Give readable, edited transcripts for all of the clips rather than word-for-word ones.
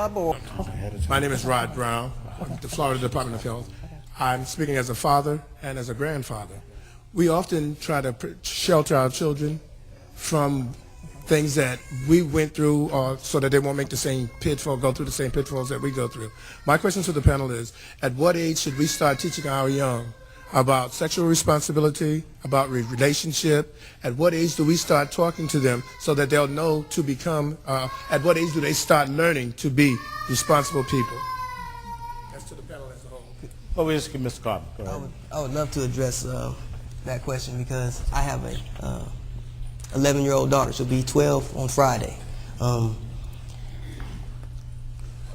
board. My name is Rod Brown, the Florida Department of Health. I'm speaking as a father and as a grandfather. We often try to shelter our children from things that we went through, so that they won't make the same pitfall, go through the same pitfalls that we go through. My question to the panel is, at what age should we start teaching our young about sexual responsibility, about relationship? At what age do we start talking to them so that they'll know to become, at what age do they start learning to be responsible people? That's to the panel as a whole. Oh, we just give Mr. Cobbin. Go ahead. I would love to address that question because I have a 11-year-old daughter. She'll be 12 on Friday.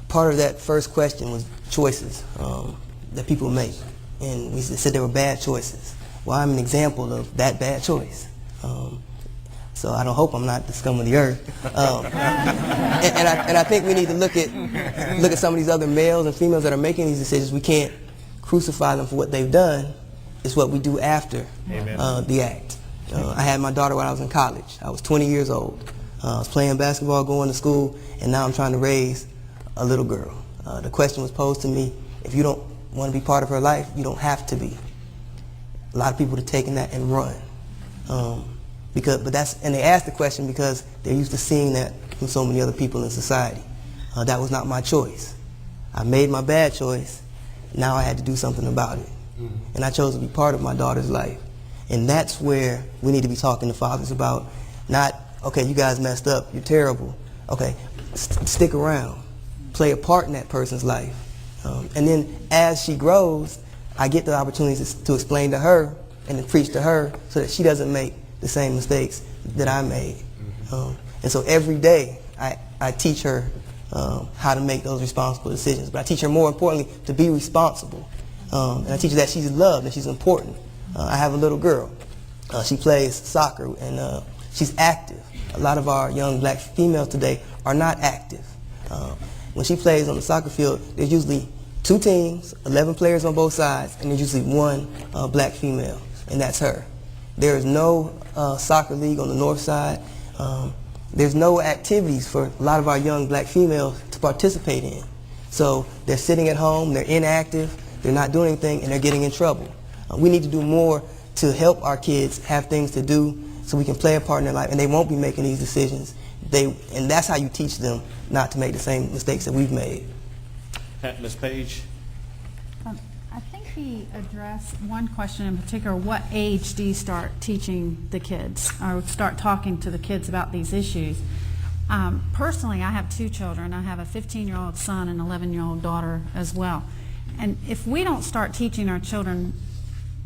Part of that first question was choices that people make. And we said they were bad choices. Well, I'm an example of that bad choice. So I don't hope I'm not the scum of the earth. And I think we need to look at some of these other males and females that are making these decisions. We can't crucify them for what they've done. It's what we do after the act. I had my daughter when I was in college. I was 20 years old. I was playing basketball, going to school, and now I'm trying to raise a little girl. The question was posed to me, if you don't want to be part of her life, you don't have to be. A lot of people have taken that and run. And they asked the question because they're used to seeing that from so many other people in society. That was not my choice. I made my bad choice. Now I had to do something about it. And I chose to be part of my daughter's life. And that's where we need to be talking to fathers about, not, okay, you guys messed up, you're terrible. Okay, stick around. Play a part in that person's life. And then as she grows, I get the opportunity to explain to her and to preach to her so that she doesn't make the same mistakes that I made. And so every day I teach her how to make those responsible decisions. But I teach her, more importantly, to be responsible. And I teach her that she's loved and she's important. I have a little girl. She plays soccer and she's active. A lot of our young black females today are not active. When she plays on the soccer field, there's usually 2 teams, 11 players on both sides, and there's usually 1 black female, and that's her. There is no soccer league on the north side. There's no activities for a lot of our young black females to participate in. So they're sitting at home, they're inactive, they're not doing anything, and they're getting in trouble. We need to do more to help our kids have things to do so we can play a part in their life, and they won't be making these decisions. And that's how you teach them not to make the same mistakes that we've made. Ms. Page? I think he addressed one question in particular. What age do you start teaching the kids or start talking to the kids about these issues? Personally, I have 2 children. I have a 15-year-old son and an 11-year-old daughter as well. And if we don't start teaching our children,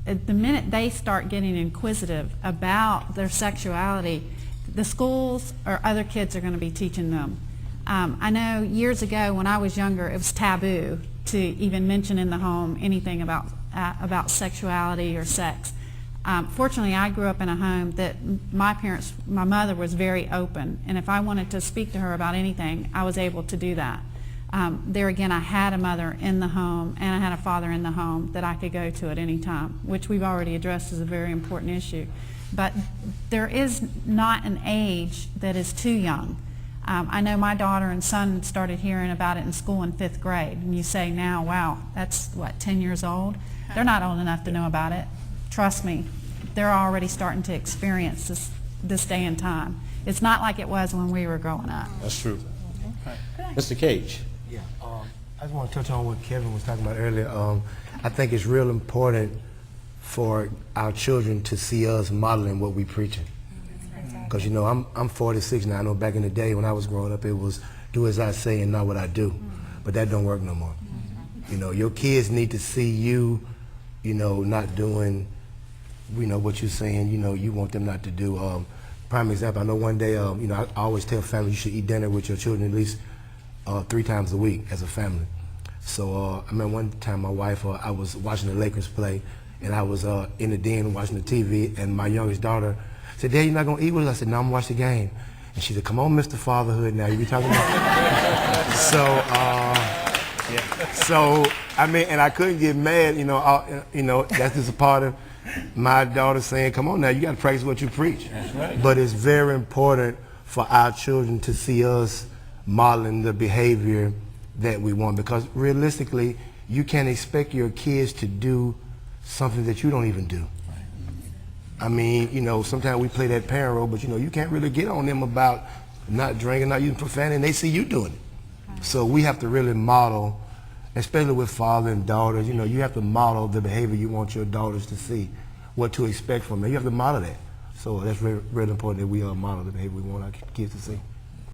the minute they start getting inquisitive about their sexuality, the schools or other kids are going to be teaching them. I know years ago when I was younger, it was taboo to even mention in the home anything about sexuality or sex. Fortunately, I grew up in a home that my mother was very open, and if I wanted to speak to her about anything, I was able to do that. There again, I had a mother in the home and I had a father in the home that I could go to at any time, which we've already addressed as a very important issue. But there is not an age that is too young. I know my daughter and son started hearing about it in school in 5th grade, and you say now, wow, that's what, 10 years old? They're not old enough to know about it. Trust me, they're already starting to experience this day and time. It's not like it was when we were growing up. That's true. Mr. Cage? Yeah, I just want to touch on what Kevin was talking about earlier. I think it's real important for our children to see us modeling what we preaching. Because, you know, I'm 46 now. I know back in the day when I was growing up, it was do as I say and not what I do. But that don't work no more. You know, your kids need to see you, you know, not doing, you know, what you're saying, you know, you want them not to do. Prime example, I know one day, you know, I always tell families you should eat dinner with your children at least 3 times a week as a family. So I remember one time my wife, I was watching the Lakers play, and I was in the den watching the TV, and my youngest daughter said, "Dad, you're not gonna eat with us?" I said, "No, I'm gonna watch the game." And she said, "Come on, Mr. Fatherhood, now you be talking about." So I mean, and I couldn't get mad, you know, that's just a part of my daughter saying, "Come on now, you got to practice what you preach." That's right. But it's very important for our children to see us modeling the behavior that we want, because realistically, you can't expect your kids to do something that you don't even do. I mean, you know, sometimes we play that parent role, but you know, you can't really get on them about not drinking, not using profanity, and they see you doing it. So we have to really model, especially with father and daughters, you know, you have to model the behavior you want your daughters to see, what to expect from them. You have to model that. So that's really, really important that we model the behavior we want our kids to see.